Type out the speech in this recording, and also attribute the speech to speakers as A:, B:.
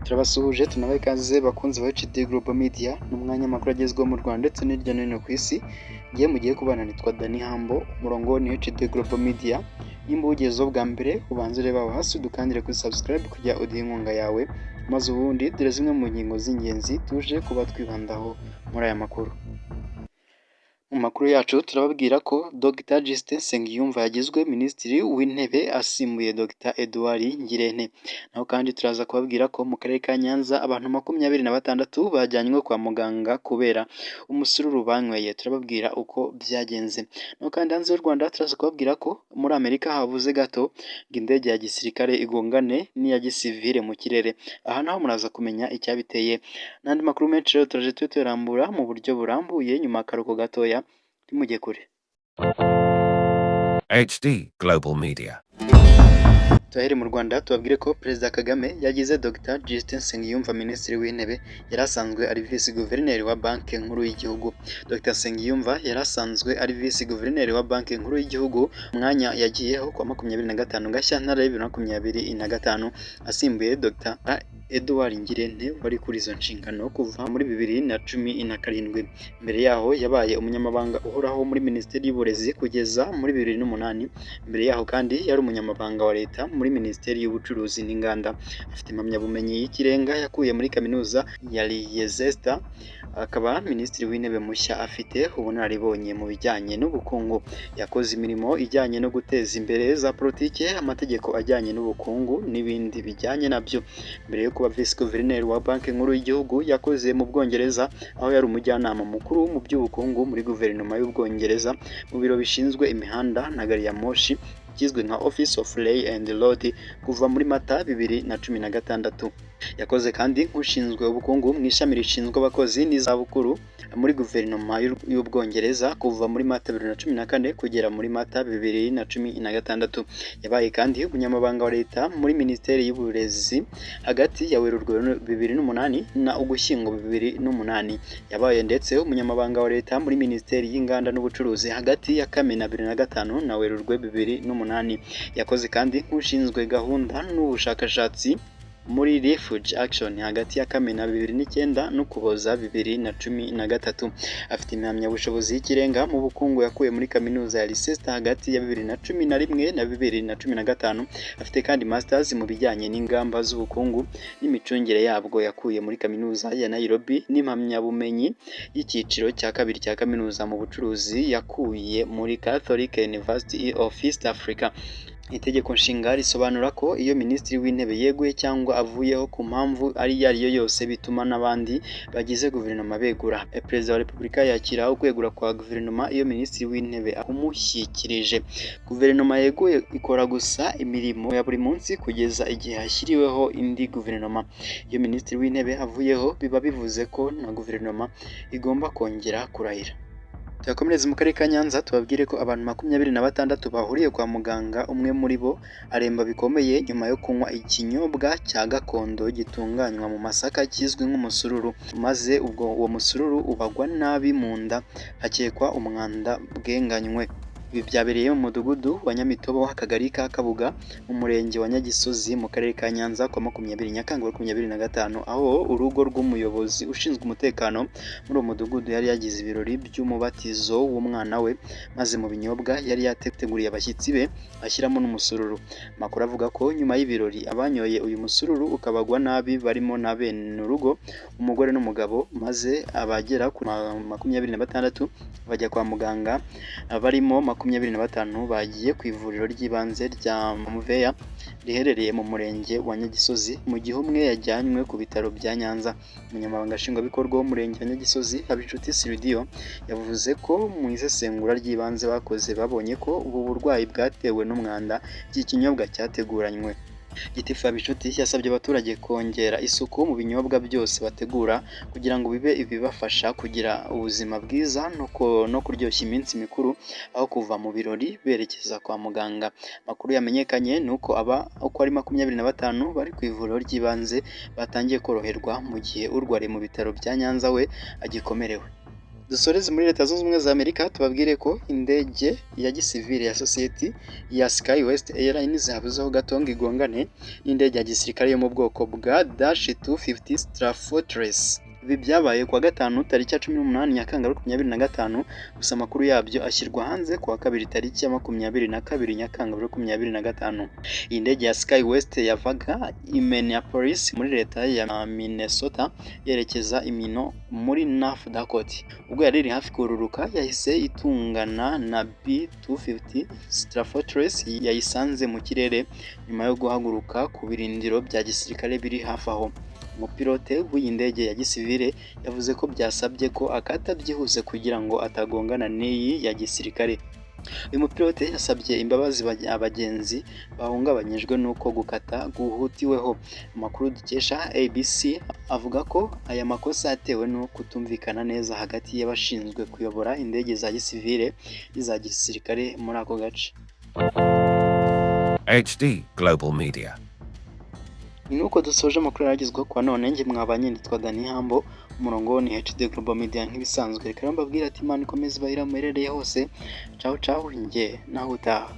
A: Turabasuhuje tunabaha ikaze bakunzi ba HD Global Media n'umwanya makuru agezweho mu Rwanda ndetse n'irya no hino ku isi. Ngiye mugiye kubana nitwa Dani Hambo, umurongo ni HD Global Media. Nimba ugezeho bwa mbere ubanze ureba aho hasi dukandire kuri subscribe kujya uduha inkunga yawe, maze ubundi dore zimwe mu ngingo z'ingenzi tuje kuba twibandaho muri aya makuru. Mu makuru yacu turababwira ko Dr Justin Nsengiyumva yagizwe Minisitiri w'Intebe asimbuye Dr Edouard Ngirente. Naho kandi turaza kubabwira ko mu karere ka Nyanza abantu 26 bajyanywe kwa muganga kubera umusururu banyweye. Turababwira uko byagenze. Naho kandi hanze y'u Rwanda turaza kubabwira ko muri Amerika habuze gato ngo indege ya gisirikare igongane n'iya gisivile mu kirere. Aha naho muraza kumenya icyabiteye. N'andi makuru menshi rero turaje tuyarambura mu buryo burambuye nyuma y'akaruhuko gatoya. Ntimujye kure.
B: HD Global Media.
A: Tuhere mu Rwanda tubabwire ko Perezida Kagame yagize Dr Justin Nsengiyumva Minisitiri w'Intebe, yari asanzwe ari Visi Guverineri wa Banki Nkuru y'Igihugu. Dr Nsengiyumva yari asanzwe ari Visi Guverineri wa Banki Nkuru y'Igihugu, umwanya yagiyeho kwa 25 Gashyantare 2025 asimbuye Dr Edouard Ngirente wari kuri izo nshingano kuva muri 2017. Mbere yaho yabaye umunyamabanga uhoraho muri Minisiteri y'Uburezi kugeza muri 2008. Mbere yaho kandi yari umunyamabanga wa leta muri Minisiteri y'Ubucuruzi n'Inganda. Afite impamyabumenyi y'ikirenga yakuye muri kaminuza ya Leicester. Akaba Minisitiri w'Intebe mushya afite ubunararibonye mu bijyanye n'ubukungu. Yakoze imirimo ijyanye no guteza imbere za politike, amategeko ajyanye n'ubukungu n'ibindi bijyanye nabyo. Mbere yo kuba Visi Guverineri wa Banki Nkuru y'Igihugu yakoze mu Bwongereza, aho yari umujyanama mukuru mu by'ubukungu muri guverinoma y'Ubwongereza mu biro bishinzwe imihanda na gari ya moshi kizwi nka Office of Rail and Road kuva muri Mata 2016. Yakoze kandi nk'ushinzwe ubukungu mu ishami rishinzwe abakozi n'izabukuru muri guverinoma y'Ubwongereza kuva muri Mata 2014 kugera muri Mata 2016. Yabaye kandi umunyamabanga wa leta muri Minisiteri y'Uburezi hagati ya Werurwe 2008 na Ugushyingo 2008. Yabaye ndetse umunyamabanga wa leta muri Minisiteri y'Inganda n'Ubucuruzi hagati ya Kamena 2005 na Werurwe 2008. Yakoze kandi nk'ushinzwe gahunda n'ubushakashatsi muri Refuge Action hagati ya Kamena 2009 n'Ukuboza 2013. Afite impamyabushobozi y'ikirenga mu bukungu yakuye muri kaminuza ya Leicester hagati ya 2011 na 2015. Afite kandi masters mu bijyanye n'ingamba z'ubukungu n'imicungire yabwo yakuye muri kaminuza ya Nairobi, n'impamyabumenyi y'icyiciro cya kabiri cya kaminuza mu bucuruzi yakuye muri Catholic University of East Africa. Itegeko nshinga risobanura ko iyo Minisitiri w'Intebe yeguye cyangwa avuyeho ku mpamvu ari yo yose bituma n'abandi bagize guverinoma begura. Perezida wa Repubulika yakira ukwegura kwa guverinoma iyo Minisitiri w'Intebe amushyikirije. Guverinoma yeguye ikora gusa imirimo ya buri munsi kugeza igihe hashyiriweho indi guverinoma. Iyo Minisitiri w'Intebe avuyeho biba bivuze ko na guverinoma igomba kongera kurahira. Tuyakomereze mu karere ka Nyanza tubabwire ko abantu 26 bahuriye kwa muganga, umwe muri bo aremba bikomeye nyuma yo kunywa ikinyobwa cya gakondo gitunganywa mu masaka kizwi nk'umusururu, maze ubwo uwo musururu ubagwa nabi mu nda, hakekwa umwanda bwenganywe. Ibi byabereye mu mudugudu wa Nyamitobo w'akagari ka Kabuga mu murenge wa Nyagisozi mu karere ka Nyanza kwa 20 Nyakanga 2025, aho urugo rw'umuyobozi ushinzwe umutekano muri uwo mudugudu yari yagize ibirori by'umubatizo w'umwana we, maze mu binyobwa yari yateguriye abashyitsi be ashyiramo n'umusururu. Amakuru avuga ko nyuma y'ibirori abanyoye uyu musururu ukabagwa nabi barimo na bene urugo, umugore n'umugabo, maze abagera ku 26 bajya kwa muganga, barimo 25 bagiye ku ivuriro ry'ibanze rya Muveya riherereye mu murenge wa Nyagisozi, mu gihe umwe yajyanywe ku bitaro bya Nyanza. Umunyamabanga nshingwabikorwa w'umurenge wa Nyagisozi Habinshuti Sylvio yavuze ko mu isesengura ry'ibanze bakoze babonye ko ubu burwayi bwatewe n'umwanda iki kinyobwa cyateguranywe. Gitifu Habinshuti yasabye abaturage kongera isuku mu binyobwa byose bategura kugira ngo bibe ibibafasha kugira ubuzima bwiza no kuryoshya iminsi mikuru aho kuva mu birori berekeza kwa muganga. Amakuru yamenyekanye ni uko uko ari 25 bari ku ivuriro ry'ibanze batangiye koroherwa mu gihe urwariye mu bitaro bya Nyanza we agikomerewe. Dusoreze muri Leta Zunze Ubumwe za Amerika tubabwire ko indege ya gisivile ya sosiyete ya SkyWest Airlines habuzeho gato ngo igongane n'indege ya gisirikare yo mu bwoko bwa Dash 250 Stratofortress. Ibi byabaye kuwa gatanu tariki ya 18 Nyakanga 2025, gusa amakuru yabyo ashyirwa hanze kuwa kabiri tariki ya 22 Nyakanga 2025. Iyi ndege ya SkyWest yavaga i Minneapolis muri leta ya Minnesota yerekeza Imino muri North Dakota. Ubwo yari iri hafi kururuka yahise itungana na B250 Stratofortress yayisanze mu kirere nyuma yo guhaguruka ku birindiro bya gisirikare biri hafi aho. Umupilote w'iyi ndege ya gisivile yavuze ko byasabye ko akata byihuse kugira ngo atagongana n'iyi ya gisirikare. Uyu mupilote yasabye imbabazi abagenzi bahungabanyijwe n'uko gukata guhutiweho. Amakuru dukesha ABC avuga ko aya makosa yatewe no kutumvikana neza hagati y'abashinzwe kuyobora indege za gisivile n'iza gisirikare muri ako gace.
B: HD Global Media.
A: Nuko dusoje amakuru yaragezweho kwa none njye mwabanye nitwa Dani Hambo, umurongo ni HD Global Media nk'ibisanzwe. Reka mbabwira ati Imana ikomeze ibahe aho muherereye hose. Ciao ciao njye naho utaha.